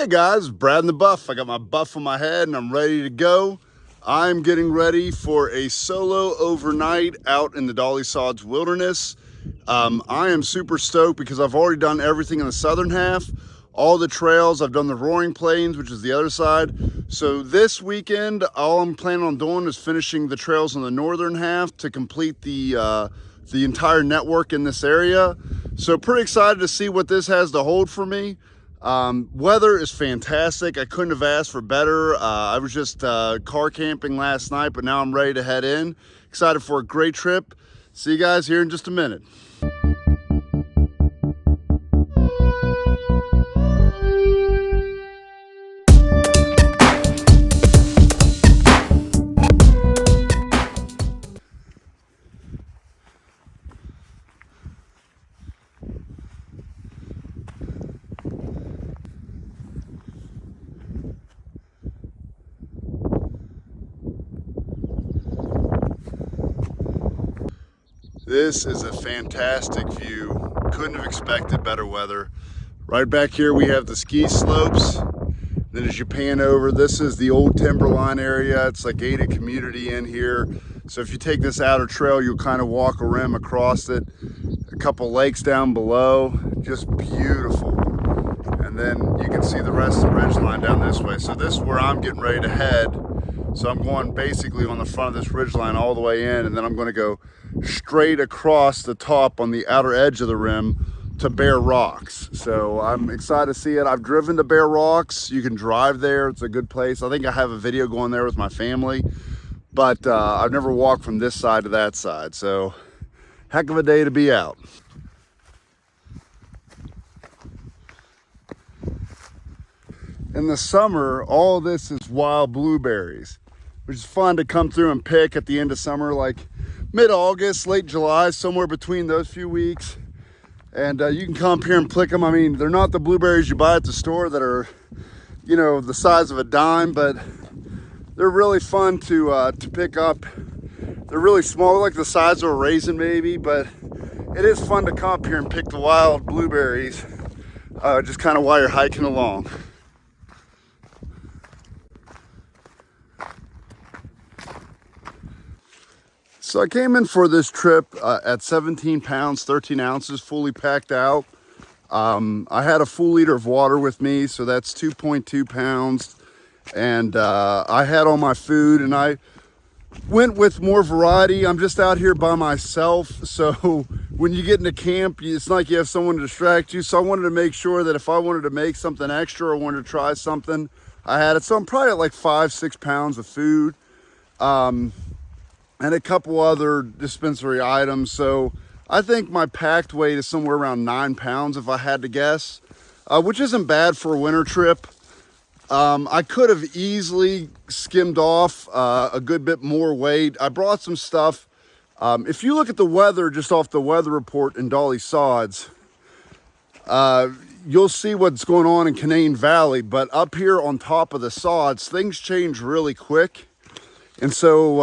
Hey guys, Brad and the Buff. I got my buff on my head and I'm ready to go. I'm getting ready for a solo overnight out in the Dolly Sods Wilderness. I am super stoked because I've already done everything in the southern half, all the trails. I've done the Roaring Plains, which is the other side. So this weekend, all I'm planning on doing is finishing the trails in the northern half to complete the entire network in this area. So pretty excited to see what this has to hold for me. Weather is fantastic. I couldn't have asked for better. I was just car camping last night, but now I'm ready to head in. Excited for a great trip. See you guys here in just a minute. This is a fantastic view. Couldn't have expected better weather. Right back here we have the ski slopes. Then as you pan over, this is the old timberline area. It's a gated community in here. So if you take this outer trail, you'll kind of walk a rim across it. A couple lakes down below, just beautiful. And then you can see the rest of the ridgeline down this way. So this is where I'm getting ready to head. So I'm going basically on the front of this ridgeline all the way in, and then I'm going to go straight across the top on the outer edge of the rim to Bear Rocks. So I'm excited to see it. I've driven to Bear Rocks. You can drive there. It's a good place. I think I have a video going there with my family, but I've never walked from this side to that side. So heck of a day to be out. In the summer, all this is wild blueberries, which is fun to come through and pick at the end of summer, like mid-August, late July, somewhere between those few weeks. And you can come up here and pick them. I mean, they're not the blueberries you buy at the store that are, you know, the size of a dime, but they're really fun to pick up. They're really small, like the size of a raisin maybe, but it is fun to come up here and pick the wild blueberries, just kind of while you're hiking along. So I came in for this trip at 17 pounds, 13 ounces, fully packed out. I had a full liter of water with me, so that's 2.2 pounds. And I had all my food, and I went with more variety. I'm just out here by myself, so when you get into camp, it's not like you have someone to distract you. So I wanted to make sure that if I wanted to make something extra or wanted to try something, I had it. So I'm probably at like 5-6 pounds of food. And a couple other dispensary items. So I think my packed weight is somewhere around 9 pounds if I had to guess, which isn't bad for a winter trip. I could have easily skimmed off a good bit more weight. I brought some stuff. If you look at the weather, just off the weather report in Dolly Sods, you'll see what's going on in Canaan Valley, but up here on top of the sods, things change really quick. And so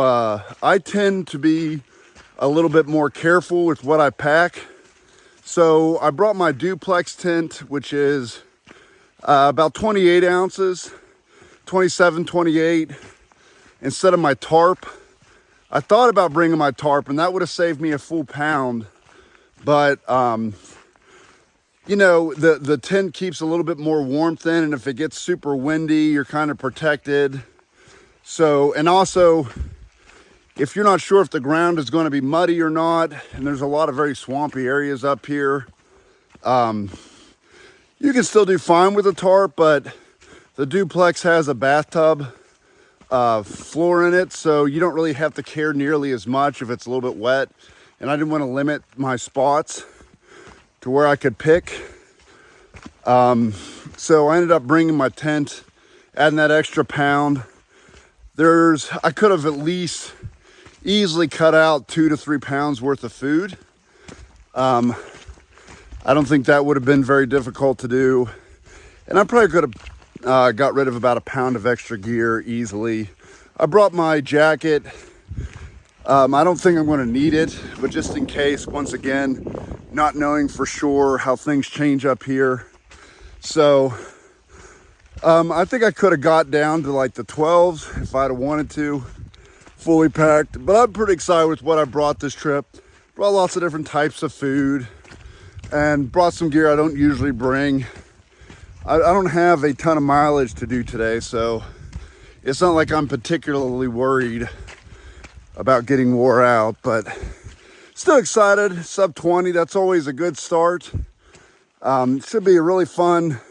I tend to be a little bit more careful with what I pack. So I brought my duplex tent, which is about 28 ounces, 27, 28, instead of my tarp. I thought about bringing my tarp, and that would have saved me a full pound. But, you know, the tent keeps a little bit more warmth in, and if it gets super windy, you're kind of protected. So, and also, if you're not sure if the ground is going to be muddy or not, and there's a lot of very swampy areas up here, you can still do fine with a tarp, but the duplex has a bathtub floor in it, so you don't really have to care nearly as much if it's a little bit wet. And I didn't want to limit my spots to where I could pick. So I ended up bringing my tent, adding that extra pound. I could have at least easily cut out 2 to 3 pounds worth of food. I don't think that would have been very difficult to do. And I probably could have got rid of about a pound of extra gear easily. I brought my jacket. I don't think I'm going to need it, but just in case, once again, not knowing for sure how things change up here. So I think I could have got down to like the 12s if I'd have wanted to, fully packed, but I'm pretty excited with what I brought this trip. Brought lots of different types of food and brought some gear I don't usually bring. I don't have a ton of mileage to do today, so it's not like I'm particularly worried about getting wore out, but still excited. Sub 20, that's always a good start. Should be a really fun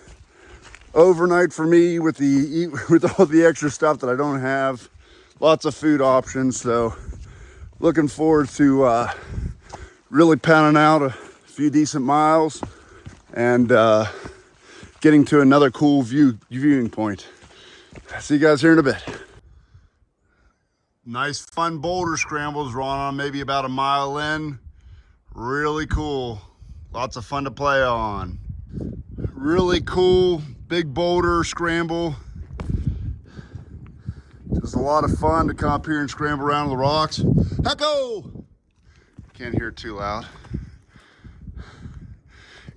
overnight for me with all the extra stuff that I don't have. Lots of food options, so looking forward to really pounding out a few decent miles and getting to another cool viewing point. See you guys here in a bit. Nice fun boulder scrambles, run on maybe about a mile in. Really cool. Lots of fun to play on. Really cool big boulder scramble. Just a lot of fun to come up here and scramble around the rocks. Hecko! Can't hear it too loud.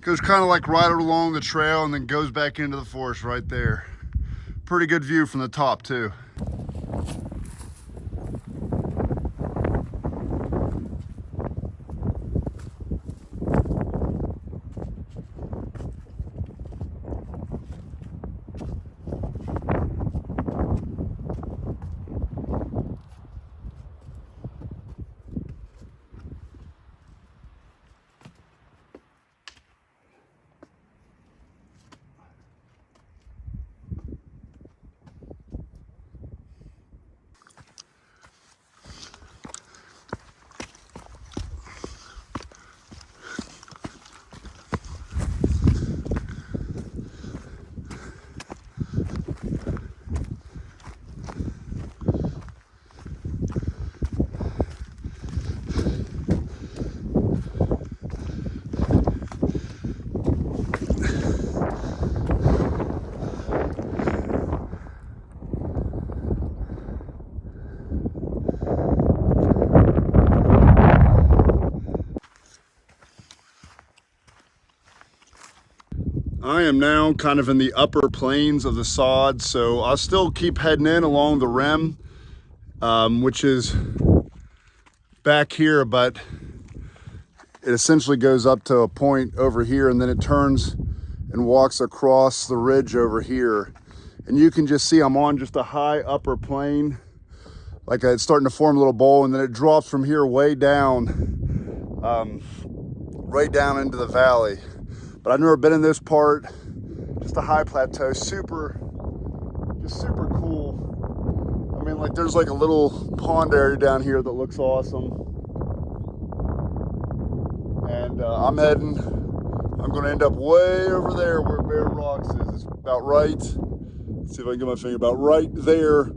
Goes kind of like right along the trail and then goes back into the forest right there. Pretty good view from the top too. I am now kind of in the upper plains of the Sods, so I'll still keep heading in along the rim, which is back here, but it essentially goes up to a point over here and then it turns and walks across the ridge over here. And you can just see I'm on just a high upper plane, like it's starting to form a little bowl, and then it drops from here way down, right down into the valley. But I've never been in this part. Just a high plateau, super cool. I mean, like there's like a little pond area down here that looks awesome. And I'm gonna end up way over there where Bear Rocks is. It's about right, let's see if I can get my finger, about right there,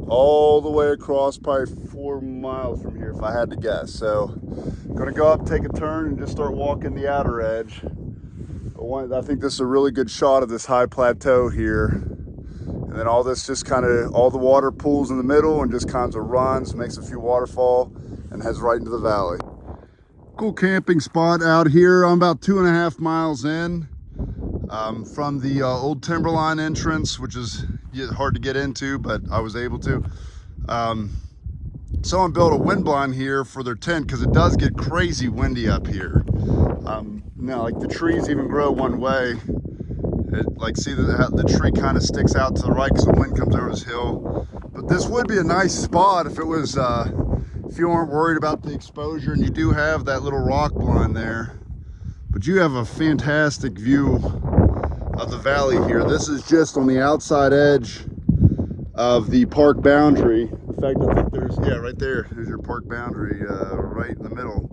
all the way across, probably 4 miles from here if I had to guess. So I'm gonna go up, take a turn, and just start walking the outer edge. I think this is a really good shot of this high plateau here. And then all this just kind of, all the water pools in the middle and just kind of runs, makes a few waterfall, and heads right into the valley. Cool camping spot out here. I'm about 2.5 miles in from the old timberline entrance, which is hard to get into, but I was able to. Someone built a wind blind here for their tent because it does get crazy windy up here. Now, like the trees even grow one way. Like see the tree kind of sticks out to the right because the wind comes over this hill. But this would be a nice spot if it was, if you weren't worried about the exposure, and you do have that little rock blind there. But you have a fantastic view of the valley here. This is just on the outside edge of the park boundary. In fact, I think there's, yeah, right there's your park boundary, right in the middle.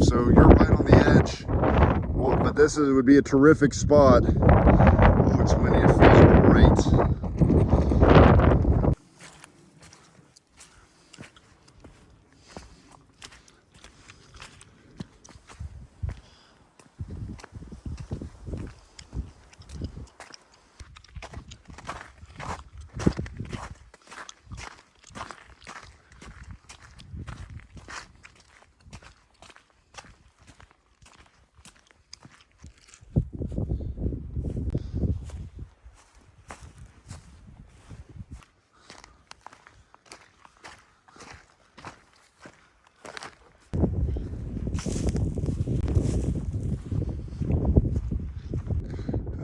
So you're right on the edge. Well, but this would be a terrific spot. Oh, it's windy, it feels great.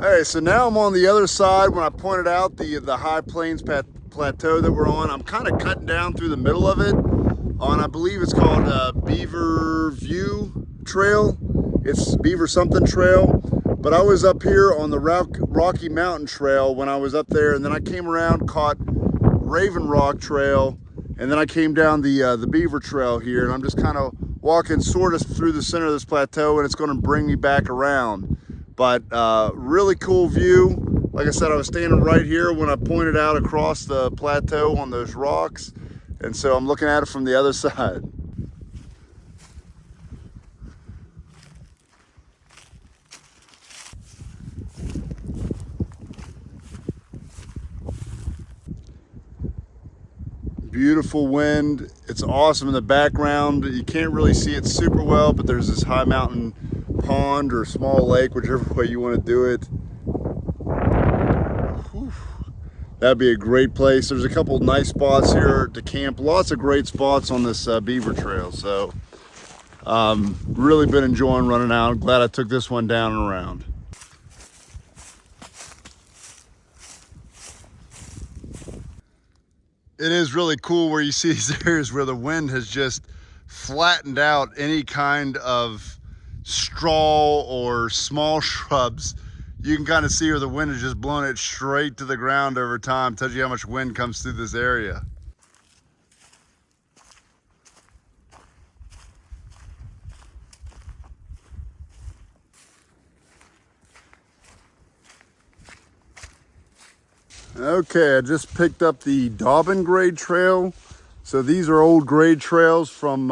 All right, so now I'm on the other side. When I pointed out the high plains plateau that we're on, I'm kind of cutting down through the middle of it on, I believe it's called Beaver View Trail. It's Beaver something trail. But I was up here on the Rocky Mountain Trail when I was up there, and then I came around, caught Raven Rock Trail, and then I came down the Beaver Trail here, and I'm just kind of walking sort of through the center of this plateau, and it's going to bring me back around. But really cool view. Like I said, I was standing right here when I pointed out across the plateau on those rocks, and so I'm looking at it from the other side. Beautiful wind. It's awesome in the background. You can't really see it super well, but there's this high mountain pond or small lake, whichever way you want to do it. Whew. That'd be a great place. There's a couple of nice spots here to camp. Lots of great spots on this Beaver Trail. So really been enjoying running out. I'm glad I took this one down and around. It is really cool where you see these areas where the wind has just flattened out any kind of straw or small shrubs. You can kind of see where the wind has just blown it straight to the ground over time. Tells you how much wind comes through this area. Okay, I just picked up the Dobbin grade trail. So these are old grade trails from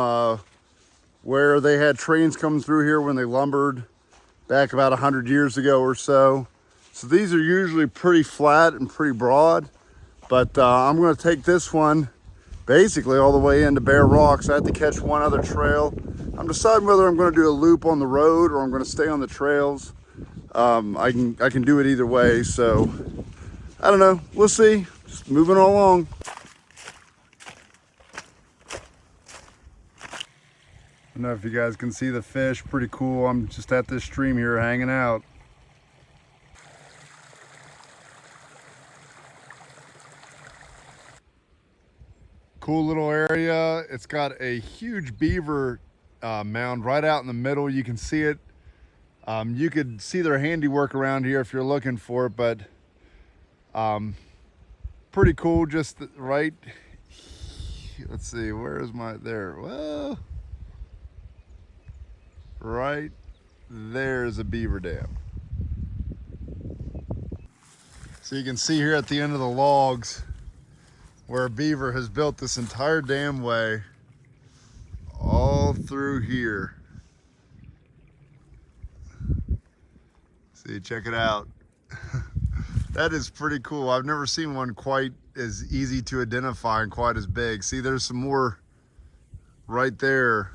where they had trains coming through here when they lumbered back about 100 years ago or so. So these are usually pretty flat and pretty broad, but I'm gonna take this one basically all the way into Bear Rocks. I had to catch one other trail. I'm deciding whether I'm gonna do a loop on the road or I'm gonna stay on the trails. I can do it either way, so I don't know, we'll see. Just moving along. I don't know if you guys can see the fish, pretty cool. I'm just at this stream here hanging out. Cool little area. It's got a huge beaver mound right out in the middle. You can see it. You could see their handiwork around here if you're looking for it, but pretty cool. Just right, let's see, where is my, there, well, right there's a beaver dam. So you can see here at the end of the logs where a beaver has built this entire dam way all through here. See, check it out. That is pretty cool. I've never seen one quite as easy to identify and quite as big. See, there's some more right there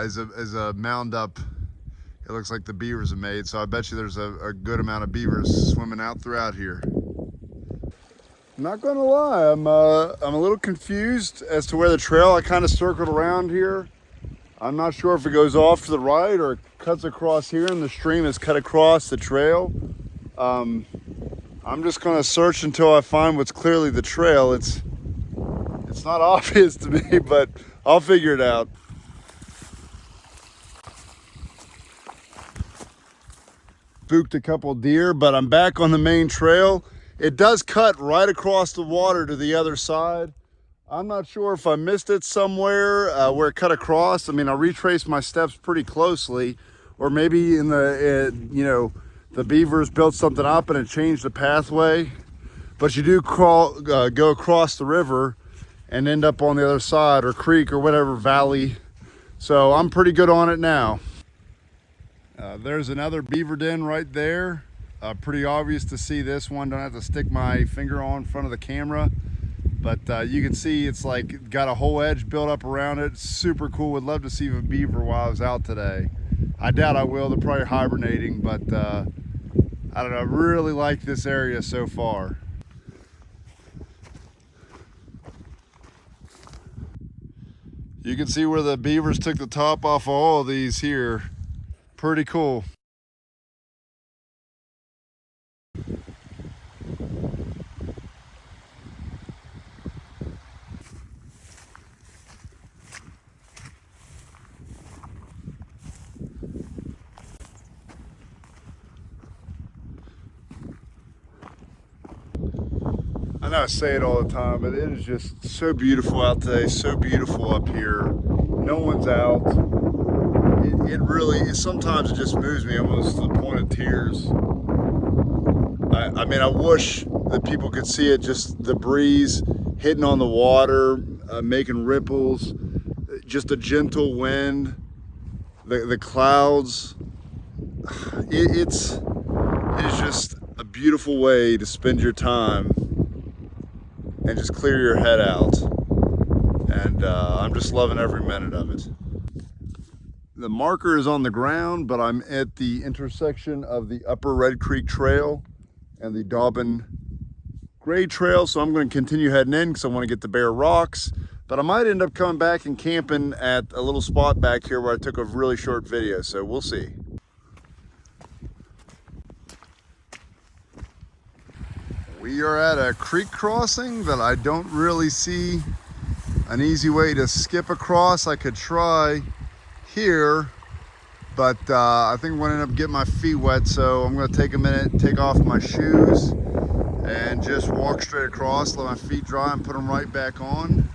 is a mound up. It looks like the beavers have made. So I bet you there's a good amount of beavers swimming out throughout here. I'm not gonna lie, I'm a little confused as to where the trail, I kind of circled around here. I'm not sure if it goes off to the right or it cuts across here and the stream is cut across the trail. I'm just gonna search until I find what's clearly the trail. It's not obvious to me, but I'll figure it out. Spooked a couple deer, but I'm back on the main trail. It does cut right across the water to the other side. I'm not sure if I missed it somewhere where it cut across. I mean, I retraced my steps pretty closely, or maybe in the, the beavers built something up and it changed the pathway. But you do go across the river and end up on the other side, or creek or whatever valley. So I'm pretty good on it now. There's another beaver den right there. Pretty obvious to see this one. Don't have to stick my finger on in front of the camera, but you can see it's like got a whole edge built up around it. Super cool. Would love to see a beaver while I was out today. I doubt I will. They're probably hibernating, but I don't know. I really like this area so far. You can see where the beavers took the top off of all of these here. Pretty cool. I know I say it all the time, but it is just so beautiful out today, so beautiful up here. No one's out. It really, sometimes it just moves me almost to the point of tears. I mean, I wish that people could see it, just the breeze hitting on the water, making ripples, just a gentle wind, the clouds. It is just a beautiful way to spend your time and just clear your head out. And I'm just loving every minute of it. The marker is on the ground, but I'm at the intersection of the Upper Red Creek Trail and the Dobbin Grade Trail. So I'm going to continue heading in because I want to get to Bear Rocks. But I might end up coming back and camping at a little spot back here where I took a really short video. So we'll see. We are at a creek crossing that I don't really see an easy way to skip across. I could try here, but I think I'm gonna end up getting my feet wet, so I'm gonna take a minute, take off my shoes, and just walk straight across, let my feet dry and put them right back on.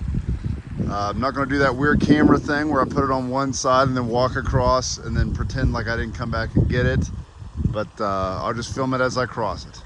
I'm not gonna do that weird camera thing where I put it on one side and then walk across and then pretend like I didn't come back and get it, but I'll just film it as I cross it.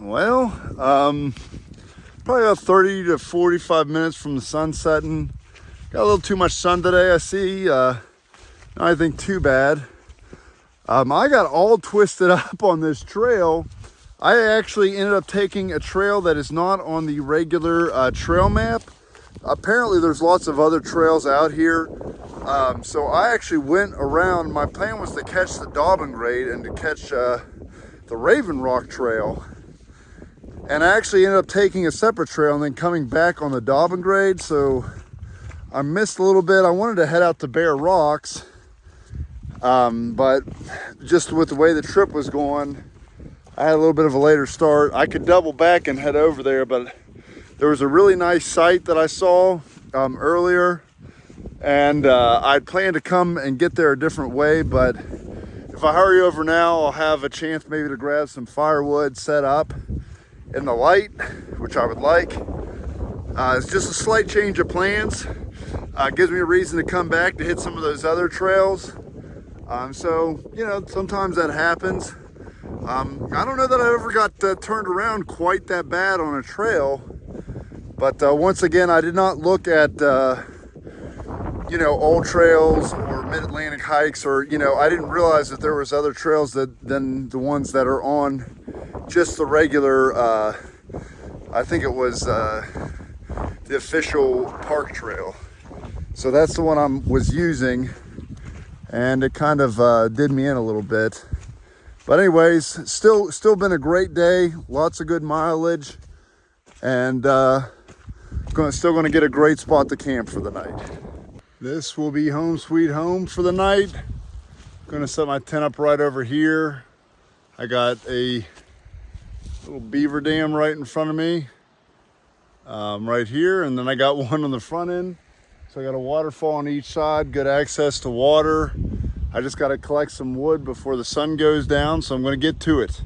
Well, probably about 30 to 45 minutes from the sun setting. Got a little too much sun today, I see. Not anything too bad. I got all twisted up on this trail. I actually ended up taking a trail that is not on the regular trail map. Apparently there's lots of other trails out here. So I actually went around. My plan was to catch the Dobbin grade and to catch the Raven Rock Trail. And I actually ended up taking a separate trail and then coming back on the Dobbin grade. So I missed a little bit. I wanted to head out to Bear Rocks. But just with the way the trip was going, I had a little bit of a later start. I could double back and head over there, but there was a really nice site that I saw earlier. And I'd planned to come and get there a different way, but if I hurry over now, I'll have a chance maybe to grab some firewood, set up in the light, which I would like. It's just a slight change of plans. Gives me a reason to come back to hit some of those other trails. So, you know, sometimes that happens. I don't know that I ever got turned around quite that bad on a trail, but once again, I did not look at, you know, old trails or mid-Atlantic hikes, or, you know, I didn't realize that there was other trails than the ones that are on just the regular, I think it was the official park trail. So that's the one I was using, and it kind of did me in a little bit. But anyways, still been a great day, lots of good mileage, and still gonna get a great spot to camp for the night. This will be home sweet home for the night. Gonna set my tent up right over here. I got a little Beaver Dam right in front of me, right here, and then I got one on the front end. So I got a waterfall on each side, good access to water. I just got to collect some wood before the sun goes down, so I'm going to get to it.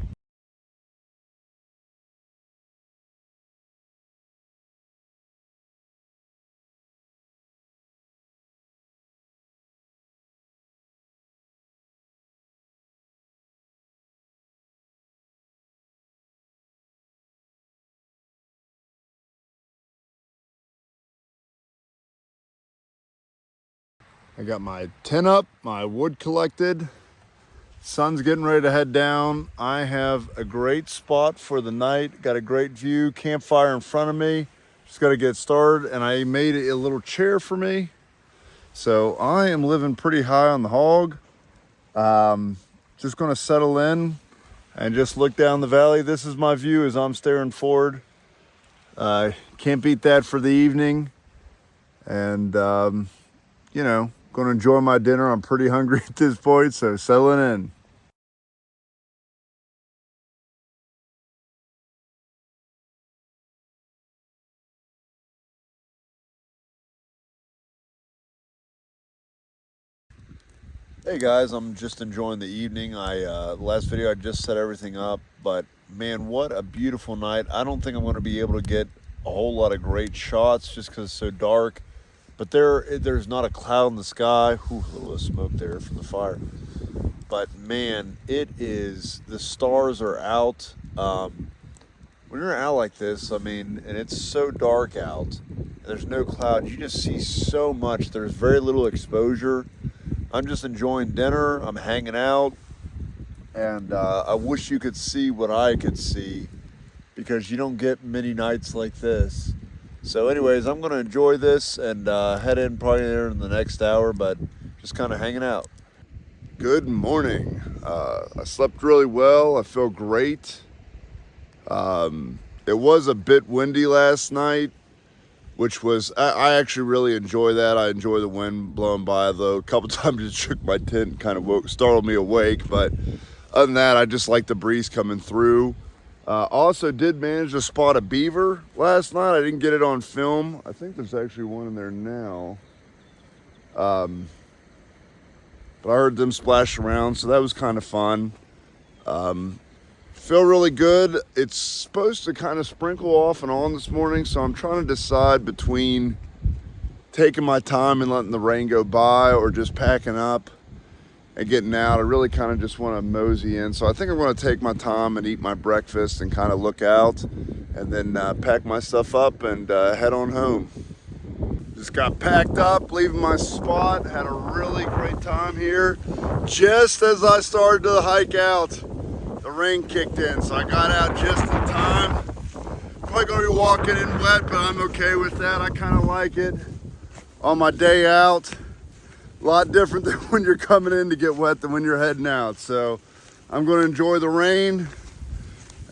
I got my tent up, my wood collected. Sun's getting ready to head down. I have a great spot for the night. Got a great view, campfire in front of me. Just got to get started, and I made a little chair for me. So I am living pretty high on the hog. Just going to settle in and just look down the valley. This is my view as I'm staring forward. Can't beat that for the evening. And, you know, going to enjoy my dinner. I'm pretty hungry at this point, so settling in. Hey guys, I'm just enjoying the evening. Last video I just set everything up, but man, what a beautiful night. I don't think I'm going to be able to get a whole lot of great shots just because it's so dark, but there's not a cloud in the sky. Whew, a little bit of smoke there from the fire. But man, the stars are out. When you're out like this, I mean, and it's so dark out, and there's no cloud, you just see so much. There's very little exposure. I'm just enjoying dinner, I'm hanging out, and I wish you could see what I could see because you don't get many nights like this. So anyways, I'm gonna enjoy this and head in probably there in the next hour, but just kind of hanging out. Good morning. I slept really well, I feel great. It was a bit windy last night, which was, I actually really enjoy that. I enjoy the wind blowing by, though. A couple times it shook my tent and kind of startled me awake. But other than that, I just like the breeze coming through. Also did manage to spot a beaver last night. I didn't get it on film. I think there's actually one in there now. But I heard them splash around, so that was kind of fun. Feel really good. It's supposed to kind of sprinkle off and on this morning, so I'm trying to decide between taking my time and letting the rain go by or just packing up and getting out. I really kind of just want to mosey in, so I think I'm going to take my time and eat my breakfast and kind of look out and then pack my stuff up and head on home. Just got packed up, leaving my spot, had a really great time here. Just as I started to hike out, the rain kicked in, so I got out just in time. Probably gonna be walking in wet, but I'm okay with that. I kind of like it on my day out. A lot different than when you're coming in to get wet than when you're heading out. So I'm gonna enjoy the rain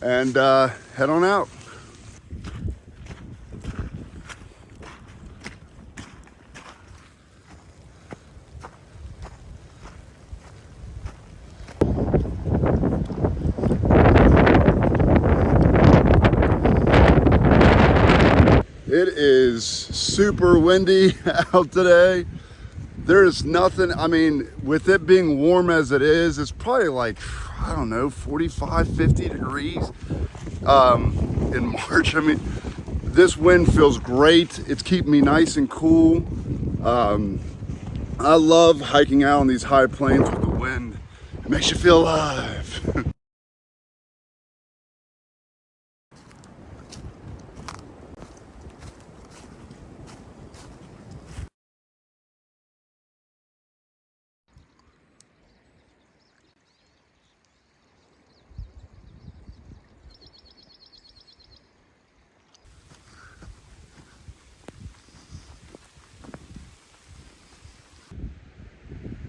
and head on out. It is super windy out today. There's nothing, I mean, with it being warm as it is, it's probably like, I don't know, 45, 50 degrees in March. I mean, this wind feels great. It's keeping me nice and cool. I love hiking out on these high plains with the wind. It makes you feel alive.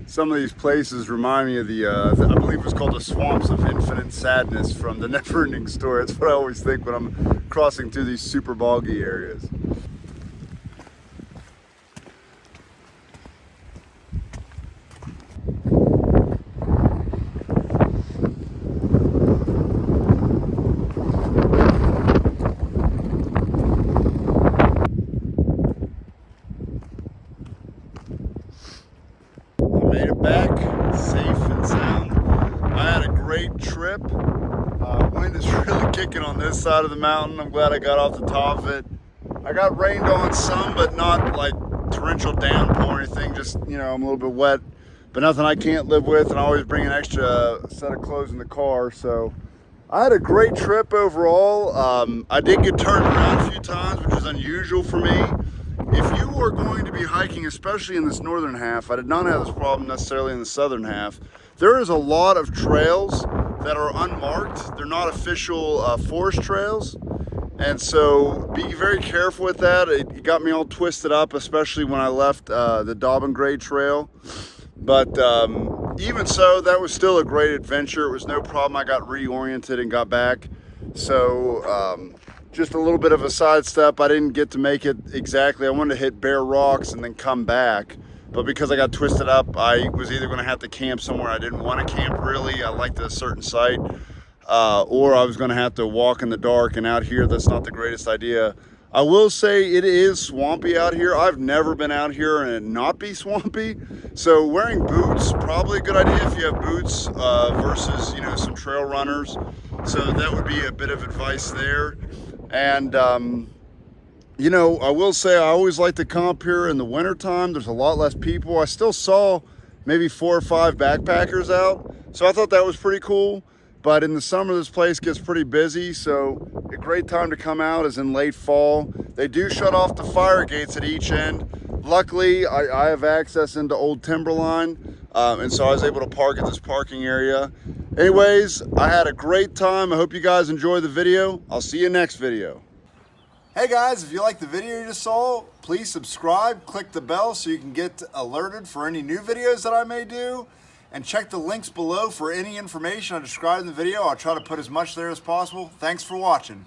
Some of these places remind me of I believe it was called the Swamps of Infinite Sadness from the Never-Ending Story. That's what I always think when I'm crossing through these super boggy areas. Made it back safe and sound. I had a great trip. Wind is really kicking on this side of the mountain. I'm glad I got off the top of it. I got rained on some, but not like torrential downpour or anything. Just, you know, I'm a little bit wet, but nothing I can't live with. And I always bring an extra set of clothes in the car. So I had a great trip overall. I did get turned around a few times, which is unusual for me. If you are going to be hiking, especially in this northern half, I did not have this problem necessarily in the southern half. There is a lot of trails that are unmarked. They're not official forest trails. And so be very careful with that. It got me all twisted up, especially when I left the Dobbin grade trail. But even so, that was still a great adventure. It was no problem. I got reoriented and got back. So just a little bit of a sidestep. I didn't get to make it exactly. I wanted to hit bare rocks and then come back. But because I got twisted up, I was either going to have to camp somewhere I didn't want to camp really. I liked a certain site. Or I was going to have to walk in the dark, and out here that's not the greatest idea. I will say it is swampy out here. I've never been out here and it not be swampy. So wearing boots, probably a good idea if you have boots versus, you know, some trail runners. So that would be a bit of advice there. And you know, I will say I always like to come up here in the wintertime. There's a lot less people. I still saw maybe 4 or 5 backpackers out. So I thought that was pretty cool. But in the summer, this place gets pretty busy. So a great time to come out is in late fall. They do shut off the fire gates at each end. Luckily, I have access into old timberline. And so I was able to park at this parking area. Anyways, I had a great time. I hope you guys enjoy the video. I'll see you next video. Hey guys, if you like the video you just saw, please subscribe, click the bell so you can get alerted for any new videos that I may do, and check the links below for any information I described in the video. I'll try to put as much there as possible. Thanks for watching.